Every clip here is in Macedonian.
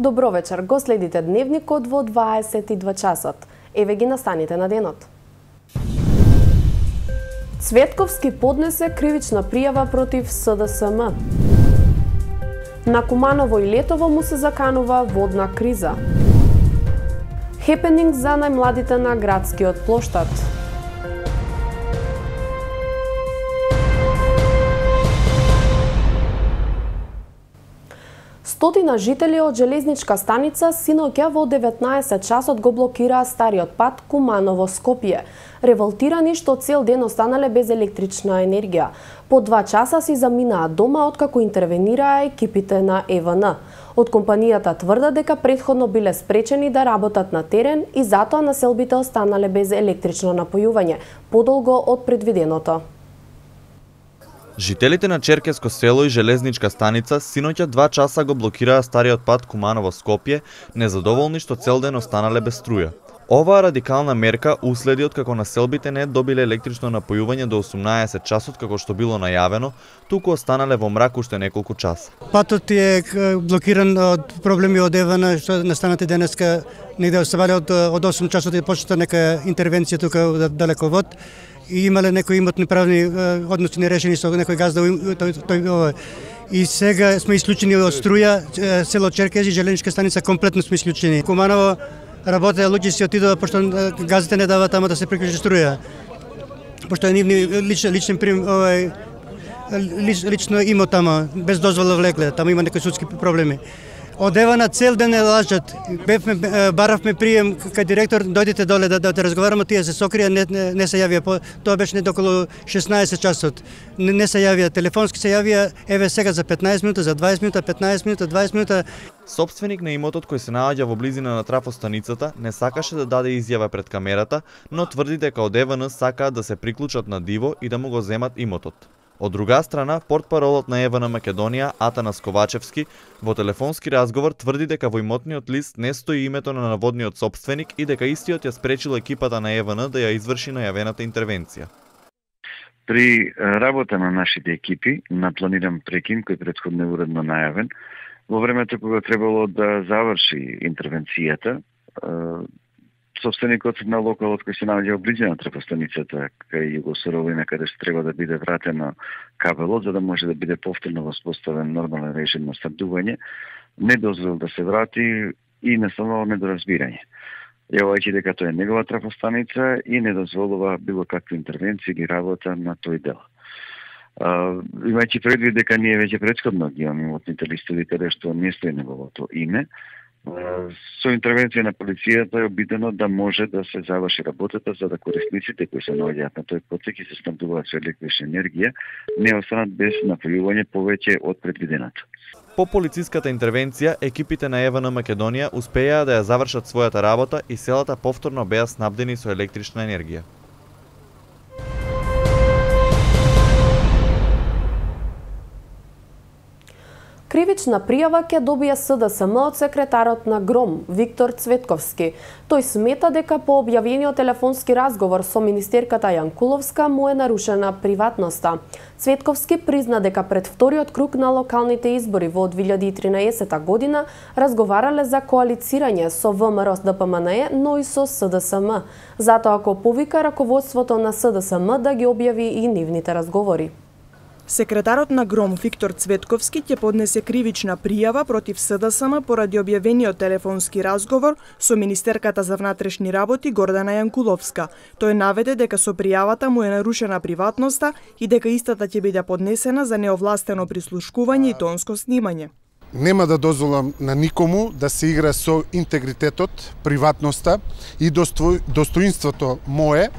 Добро вечер, го следите дневникот во 22 часот. Еве ги настаните на денот. Цветковски поднесе кривична пријава против СДСМ. На Куманово и Летово му се заканува водна криза. Хепенинг за најмладите на градскиот плоштад. Стотина жители од железничка станица синоќа во 19 часот го блокираа стариот пат Куманово-Скопје. Револтирани што цел ден останале без електрична енергија. По 2 часа си заминаа дома откако интервенираа екипите на ЕВН. Од компанијата тврдат дека претходно биле спречени да работат на терен и затоа населбите останале без електрично напојување, подолго од предвиденото. Жителите на Черкеско село и железничка станица синоќа 2 часа го блокираа стариот пат Куманово-Скопје, незадоволни што цел ден останале без струја. Оваа радикална мерка уследи откако населбите не добиле електрично напојување до 18 часот како што било најавено, туку останале во мрак уште неколку часа. Патот е блокиран од проблеми од ЕВН што настанати денеска, негде оставале од 8 часот и почна нека интервенција тука далековод. И имале некои имотни правни односи нерешени со некој газда и сега сме исклучени од струја, село Черкес и железничка станица комплетно сме исклучени. Куманово работеа луѓе си отидоа пошто газите не даваат тама да се приклучи струја. Пошто е нивни лично имот тама без дозвола влекле, тама има некои судски проблеми. Од ЕВН цел ден не лажат. Баравме прием кај директор, дојдите доле да разговараме, тие се сокрија, не се јавија. Тоа беше не околу 16 часот. Не се јавија, телефонски се јавија, еве сега за 15 минута, за 20 минута, 15 минута, 20 минута. Собственик на имотот кој се наоѓа во близина на трафостаницата не сакаше да даде изјава пред камерата, но тврди дека од ЕВН сакаат да се приклучат на диво и да му го земат имотот. Од друга страна, портпаролот на ЕВН Македонија, Атанас Ковачевски, во телефонски разговор тврди дека во имотниот лист не стои името на наводниот собственик и дека истиот ја спречил екипата на ЕВН да ја изврши најавената интервенција. При работа на нашите екипи, на планиран прекин кој претходно е уредно најавен, во времето кога требало да заврши интервенцијата, собственикот на локалот кој се наоѓа во близина трафостаницата кај Југосоровина, каде што треба да биде вратено кабелот за да може да биде повторно воспоставен нормален режим на снабдување, не дозволил да се врати и настанувал недоразбирање. Јавајќи дека тоа е негова трафостаница и не дозволува било каква интервенција или работа на тој дел. Имајќи предвид дека ние веќе претходно ги имаме имотните листови каде што не стои неговото име, со интервенција на полицијата е обидено да може да се заврши работата за да корисниците кои се наоѓаат на тој потек и се снабдуваат со електрична енергија не останат без напојување повеќе од предвиденото. По полициската интервенција, екипите на ЕВН Македонија успеаа да ја завршат својата работа и селата повторно беа снабдени со електрична енергија. Кривична пријава ќе добие СДСМ од секретарот на ГРОМ, Виктор Цветковски. Тој смета дека по објавениот телефонски разговор со министерката Јанкуловска му е нарушена приватноста. Цветковски призна дека пред вториот круг на локалните избори во 2013 година разговарале за коалицирање со ВМРО-ДПМНЕ, но и со СДСМ. Затоа ако повика раководството на СДСМ да ги објави и нивните разговори. Секретарот на ГРОМ Виктор Цветковски ќе поднесе кривична пријава против СДСМ поради објавениот телефонски разговор со министерката за внатрешни работи Гордана Јанкуловска. Тој наведе дека со пријавата му е нарушена приватноста и дека истата ќе биде поднесена за неовластено прислушкување и тонско снимање. Нема да дозволам на никому да се игра со интегритетот, приватноста и достоинството мое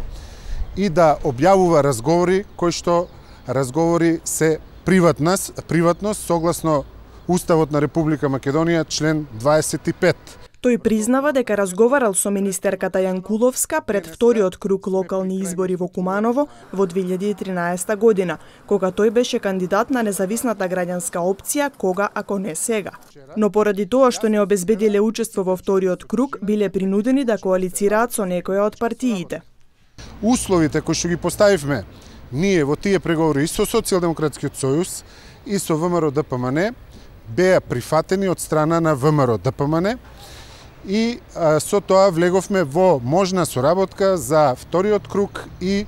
и да објавува разговори кои што разговори се приватност согласно Уставот на Република Македонија член 25. Тој признава дека разговарал со министерката Јанкуловска пред вториот круг локални избори во Куманово во 2013 година, кога тој беше кандидат на независната граѓанска опција Кога ако не сега. Но поради тоа што не обезбедиле учество во вториот круг, биле принудени да коалицираат со некоја од партиите. Условите кои што ги поставивме ние во тие преговори и со Социјалдемократскиот сојуз и со ВМРО-ДПМН беа прифатени од страна на ВМРО ДПМН и со тоа влеговме во можна соработка за вториот круг и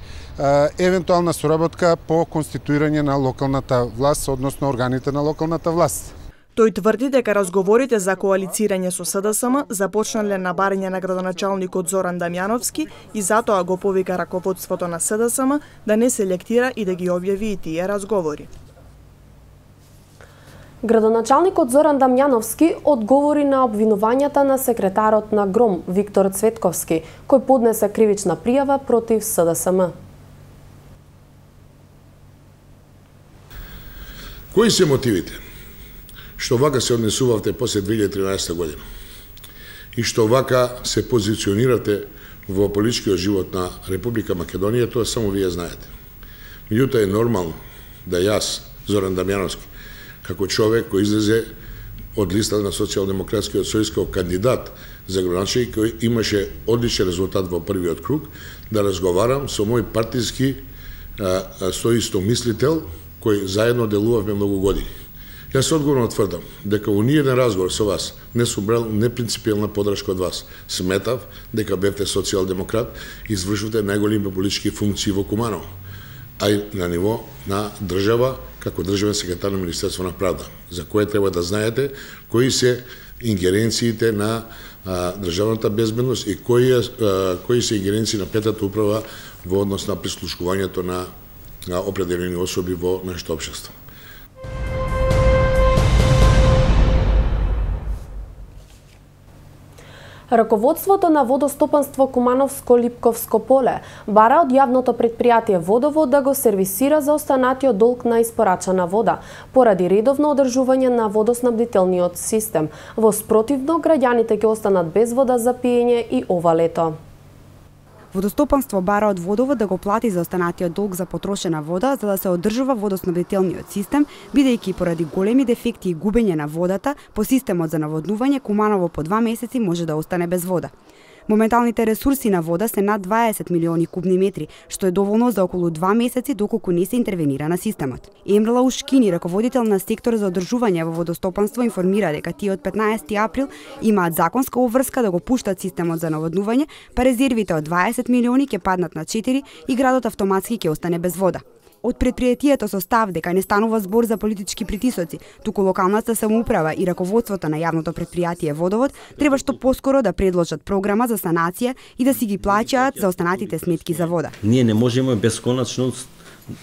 евентуална соработка по конституирање на локалната власт, односно органите на локалната власт. Тој тврди дека разговорите за коалицирање со СДСМ започнале на барање на градоначалникот Зоран Дамјановски и затоа го повика раководството на СДСМ да не селектира и да ги објави и тие разговори. Градоначалникот Зоран Дамјановски одговори на обвинувањата на секретарот на ГРОМ Виктор Цветковски, кој поднесе кривична пријава против СДСМ. Кои се мотивите што вака се однесувавте после 2013 година и што вака се позиционирате во политичкиот живот на Република Македонија, тоа само вие знаете. Меѓутоа е нормално да јас, Зоран Дамјановски, како човек кој излезе од листа на Социјалдемократскиот сојуз како кандидат за градоначалник кој имаше одличен резултат во првиот круг, да разговарам со мој партиски соистомислител кој заедно делувавме многу години. Јас одговорно тврдам дека во ниеден разговор со вас не сум брал непринципијална подршка од вас. Сметав дека бевте социјалдемократ и извршувате најголеми политички функции во Куманово, а и на ниво на држава како државен секретар на Министерство на правда, за кое треба да знаете кои се ингеренциите на државната безбедност и кои се ингеренции на петата управа во однос на прислушкувањето на определени особи во нашето општество. Раководството на водостопанство Кумановско-Липковско поле бара од јавното претпријатие Водовод да го сервисира за останатиот долг на испорачана вода, поради редовно одржување на водоснабдителниот систем. Во спротивно, граѓаните ќе останат без вода за пиење и ова лето. Водостопанство бара од Водовод да го плати за останатиот долг за потрошена вода за да се одржува водоснабдителниот систем, бидејќи поради големи дефекти и губење на водата по системот за наводнување Куманово по 2 месеци може да остане без вода. Моменталните ресурси на вода се над 20 милиони кубни метри, што е доволно за околу 2 месеци доколку не се интервенира на системот. Емрла Ушкини, раководител на сектор за одржување во водостопанство, информира дека тие од 15 април имаат законска обврска да го пуштат системот за наводнување, па резервите од 20 милиони ќе паднат на 4 и градот автоматски ќе остане без вода. Од предпријатието со став дека не станува збор за политички притисоци, туку локалната самоуправа и раководството на јавното предпријатие Водовод треба што поскоро да предложат програма за санација и да си ги плаќаат за останатите сметки за вода. Ние не можеме бесконечно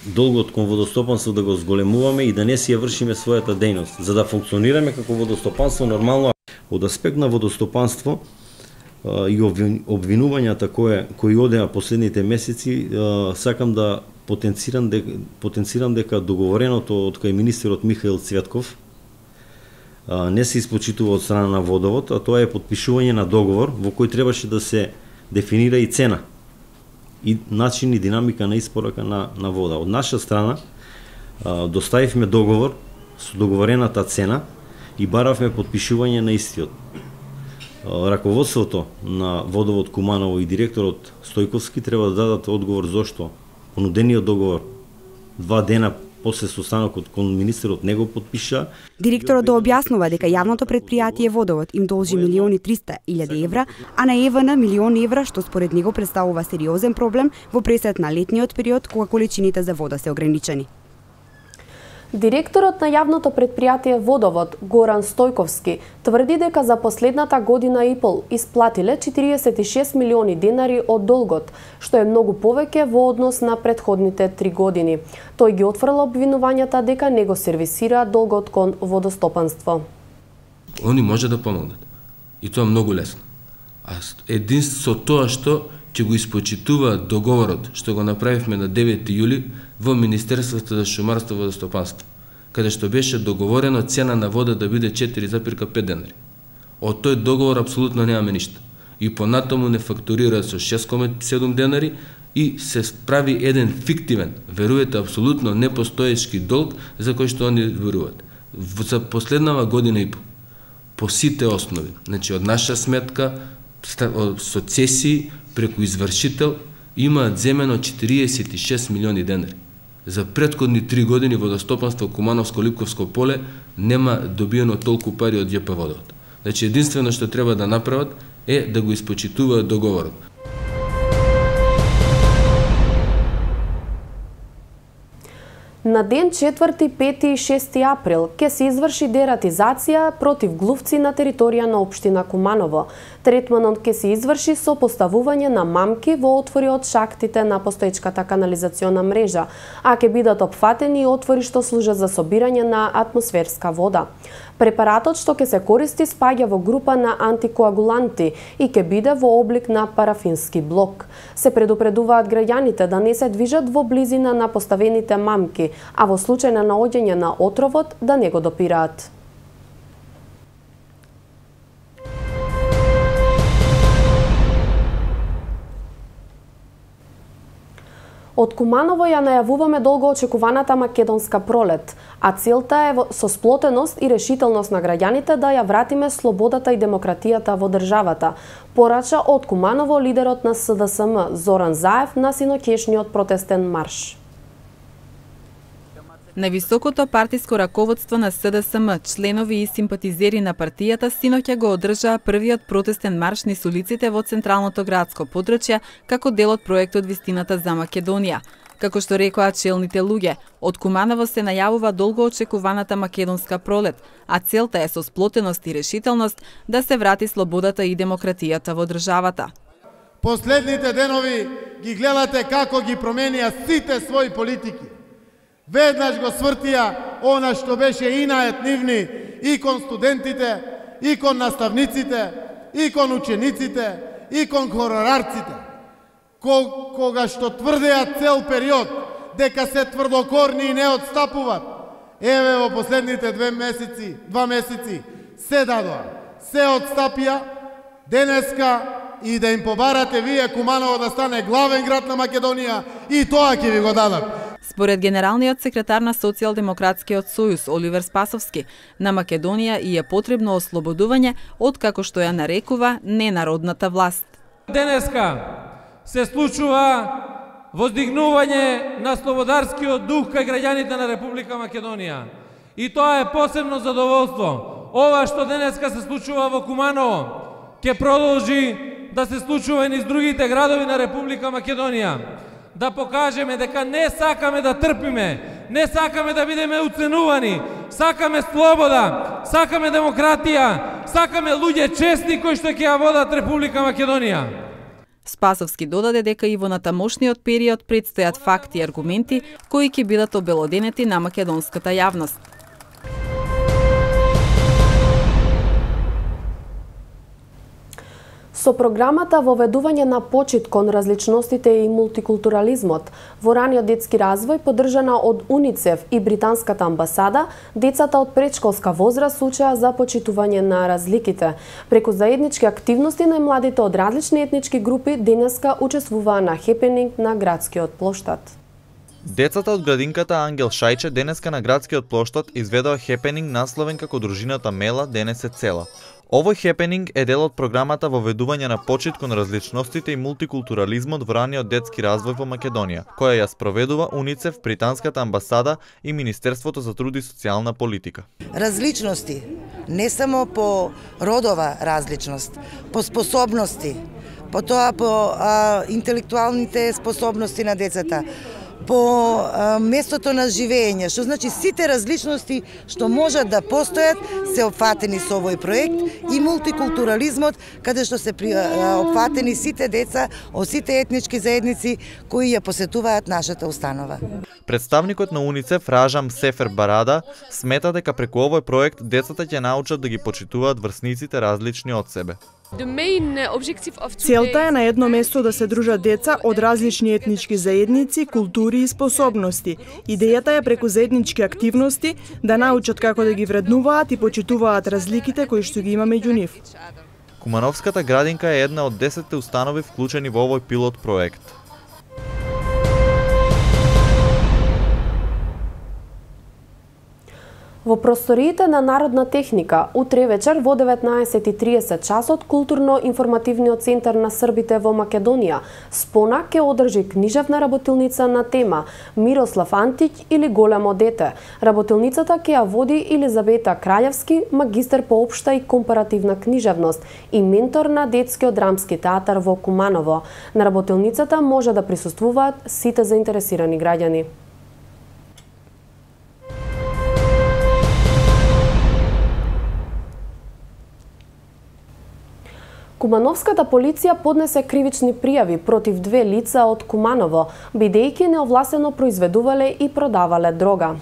долгот кон водостопанство да го зголемуваме и да не си ја вршиме својата дејност, за да функционираме како водостопанство нормално. Од аспект на водостопанство и обвинувањата кои одеа последните месеци, сакам да потенцирам дека договореното од кај министерот Михаил Цветков не се испочитува од страна на Водовод, а тоа е потпишување на договор во кој требаше да се дефинира и цена и начин и динамика на испорака на вода. Од наша страна доставивме договор со договорената цена и баравме потпишување на истиот. Раководството на Водовод Куманово и директорот Стојковски треба да дадат одговор зошто понудениот договор 2 дена после состанокот кон министерот не го потпиша. Директорот да објаснува дека јавното предпријатие Водовод им должи 1.300.000 евра, а на ЕВН 1.000.000 евра, што според него представува сериозен проблем во пресет на летниот период кога количините за вода се ограничени. Директорот на јавното претпријатие Водовод, Горан Стојковски, тврди дека за последната година и пол исплатиле 46 милиони денари од долгот, што е многу повеќе во однос на претходните 3 години. Тој ги отфрла обвинувањата дека не го сервисира долгот кон водостопанство. Они може да помогнат. И тоа многу лесно. А единство тоа што ќе го испочитува договорот што го направивме на 9 јули во Министерството за шумарство и водостопанство, каде што беше договорено цена на вода да биде 4,5 денари. Од тој договор апсолутно немаме ништо. И понатаму не фактурира со 6,7 денари и се прави еден фиктивен, верувате, апсолутно непостоечки долг за кој што они веруваат. За последнава година и по сите основи, значи од наша сметка, со цесии, преку извршител, имаат земено 46 милиони денари. За претходни 3 години водостопанство Кумановско-Липковско поле нема добиено толку пари од ЈП Водовод. Значи единствено што треба да направат е да го испочитуваат договорот. На ден 4, 5 и 6 април ќе се изврши дератизација против глувци на територија на општина Куманово. Третманот ќе се изврши со поставување на мамки во отвори од шахтите на постоечката канализациона мрежа, а ќе бидат опфатени и отвори што служат за собирање на атмосферска вода. Препаратот што ќе се користи спаѓа во група на антикоагуланти и ќе биде во облик на парафински блок. Се предупредуваат граѓаните да не се движат во близина на поставените мамки, а во случај на наоѓање на отровот да не го допираат. Од Куманово ја најавуваме долго очекуваната македонска пролет, а целта е со сплотеност и решителност на граѓаните да ја вратиме слободата и демократијата во државата, порача од Куманово лидерот на СДСМ Зоран Заев на синоќешниот протестен марш. Највисокото партиско раководство на СДСМ, членови и симпатизери на партијата синоќа го одржаа првиот протестен марш низ улиците во централното градско подрачје како дел од проектот Вистината за Македонија. Како што рекоа челните луѓе, од Куманово се најавува долго очекуваната македонска пролет, а целта е со сплотеност и решителност да се врати слободата и демократијата во државата. Последните денови ги гледате како ги променија сите своји политики. Веднаш го свртија она што беше и наетнивни и кон студентите, и кон наставниците, и кон учениците, и кон хорарарците. Кога што тврдеа цел период дека се тврдокорни и не отстапуваат, еве во последните 2 месеци се дадоа, се отстапија, денеска и да им побарате вие Куманово да стане главен град на Македонија и тоа ќе ви го дадат. Според генералниот секретар на Социјалдемократскиот сојуз Оливер Спасовски, на Македонија и е потребно ослободување од, како што ја нарекува, ненародната власт. Денеска се случува воздигнување на слободарскиот дух кај граѓаните на Република Македонија. И тоа е посебно задоволство. Ова што денеска се случува во Куманово ќе продолжи да се случува и низ другите градови на Република Македонија. Да покажеме дека не сакаме да трпиме, не сакаме да бидеме уценувани, сакаме слобода, сакаме демократија, сакаме луѓе честни кои што ќе ја водат Република Македонија. Спасовски додаде дека и во натамошниот период предстојат факти и аргументи кои ќе бидат обелоденети на македонската јавност. Со програмата Воведување на почит кон различностите и мултикултурализмот во раниот детски развој, поддржана од УНИЦЕФ и Британската амбасада, децата од предшколска возраст учеа за почитување на разликите. Преку заеднички активности најмладите од различни етнички групи денеска учествуваа на хепенинг на градскиот плоштад. Децата од градинката Ангел Шајче денеска на градскиот плоштад изведоа хепенинг насловен како Дружината Мела денес е цела. Овој хепенинг е дел од програмата Воведување на почит кон различностите и мултикултурализмот во раниот детски развој во Македонија, која ја спроведува УНИЦЕФ, Британската амбасада и Министерството за труд и социјална политика. Различности, не само по родова различност, по способности, по тоа по интелектуалните способности на децата, по местото на живење, што значи сите различности што можат да постојат се опфатени со овој проект и мултикултурализмот каде што се опфатени сите деца од сите етнички заедници кои ја посетуваат нашата установа. Представникот на УНИЦЕФ Ражам Сефер Барада смета дека преку овој проект децата ќе научат да ги почитуваат врсниците различни од себе. Целта е на едно место да се дружат деца од различни етнички заедници, култури и способности. Идејата е преку заеднички активности да научат како да ги вреднуваат и почитуваат разликите кои што ги има меѓу нив. Кумановската градинка е една од 10 установи вклучени во овој пилот проект. Во просториите на Народна техника, утре вечер во 19:30 часот, културно-информативниот центар на србите во Македонија, Спона, ќе одржи книжевна работилница на тема Мирослав Антич или Големо дете. Работилницата ќе ја води Елизавета Краљевски, магистер по општа и компаративна книжевност и ментор на детскиот драмски театар во Куманово. На работилницата може да присуствуваат сите заинтересирани граѓани. Кумановската полиција поднесе кривични пријави против 2 лица од Куманово, бидејќи неовластено произведувале и продавале дрога.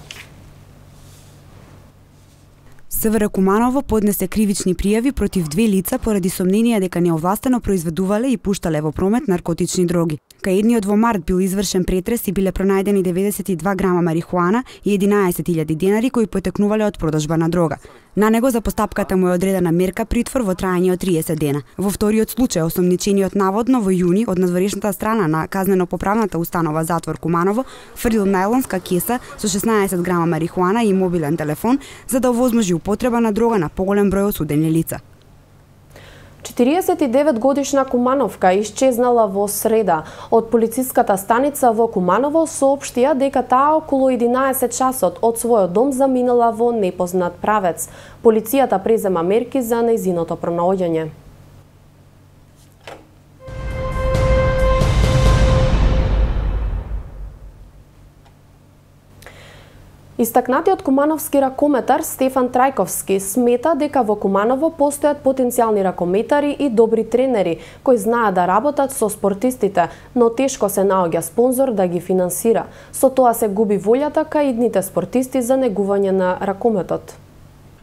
СВР Куманово поднесе кривични пријави против 2 лица поради сомнение дека неовластено произведувале и пуштале во промет наркотични дроги. Кај едниот во март бил извршен претрес и биле пронајдени 92 грама марихуана и 11.000 денари кои потекнувале од продажба на дрога. На него за постапката му е одредена мерка притвор во траење од 30 дена. Во вториот случај, осомничениот наводно во јуни од надворешната страна на казнено-поправната установа затвор Куманово фрлил најлонска кеса со 16 грама марихуана и мобилен телефон за да овозможи употреба на дрога на поголем број осудени лица. 49-годишна Кумановка исчезнала во среда. Од полициската станица во Куманово соопштија дека таа околу 11 часот од својот дом заминала во непознат правец. Полицијата презема мерки за нејзиното пронаоѓање. Истакнатиот кумановски ракометар Стефан Трајковски смета дека во Куманово постојат потенцијални ракометари и добри тренери кои знаат да работат со спортистите, но тешко се наоѓа спонзор да ги финансира. Со тоа се губи волјата кај идните спортисти за негување на ракометот.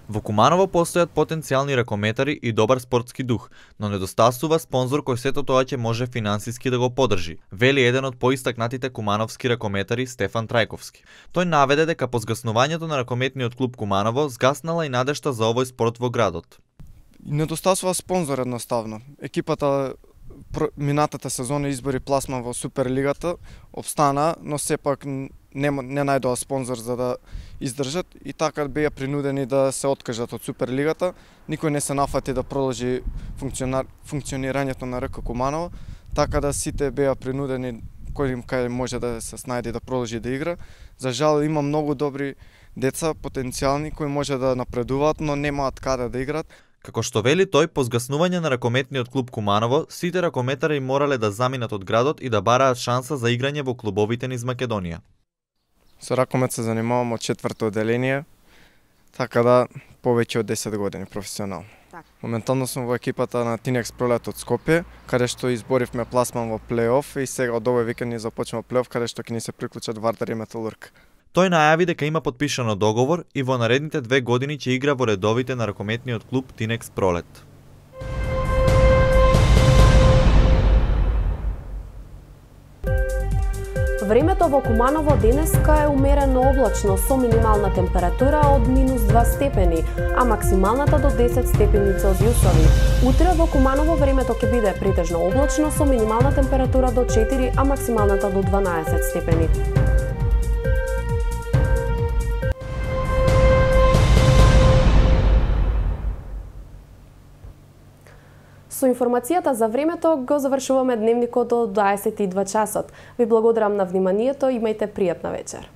Во Куманово постојат потенцијални ракометари и добар спортски дух, но недостасува спонзор кој сето тоа ќе може финансиски да го поддржи, вели еден од поистакнатите кумановски ракометари Стефан Трајковски. Тој наведе дека по згаснувањето на ракометниот клуб Куманово згаснала и надежта за овој спорт во градот. Недостасува спонзор едноставно. Екипата минатата сезона избори пласман во Суперлигата, обстана, но сепак не најдоа спонзор за да издржат и така беа принудени да се откажат од Суперлигата. Никој не се нафати да продолжи функционирањето на РК Куманово, така да сите беа принудени кој може да се снајде да продолжи да игра. За жал има многу добри деца, потенцијални кои може да напредуваат, но немаат каде да играат. Како што вели тој, по згаснување на ракометниот клуб Куманово, сите ракометари морале да заминат од градот и да бараат шанса за играње во клубовите низ Македонија. Со ракомет се занимавам од 4-то одделение, така да повеќе од 10 години професионално. Моментално сум во екипата на Тинекс Пролет од Скопје, каде што изборивме пласман во плей-оф и сега од овој викенд ни започнува плей-оф каде што ќе ни се приклучат Вардар и Металург. Тој најави дека има подпишано договор и во наредните 2 години ќе игра во редовите на ракометниот клуб Тинекс Пролет. Времето во Куманово денеска е умерено облачно со минимална температура од -2 степени, а максималната до 10 степени Целзиусови. Утре во Куманово времето ќе биде претежно облачно со минимална температура до 4, а максималната до 12 степени. Со информацијата за времето го завршуваме дневникот до 22 часот. Ви благодарам на вниманието, имајте пријатна вечер.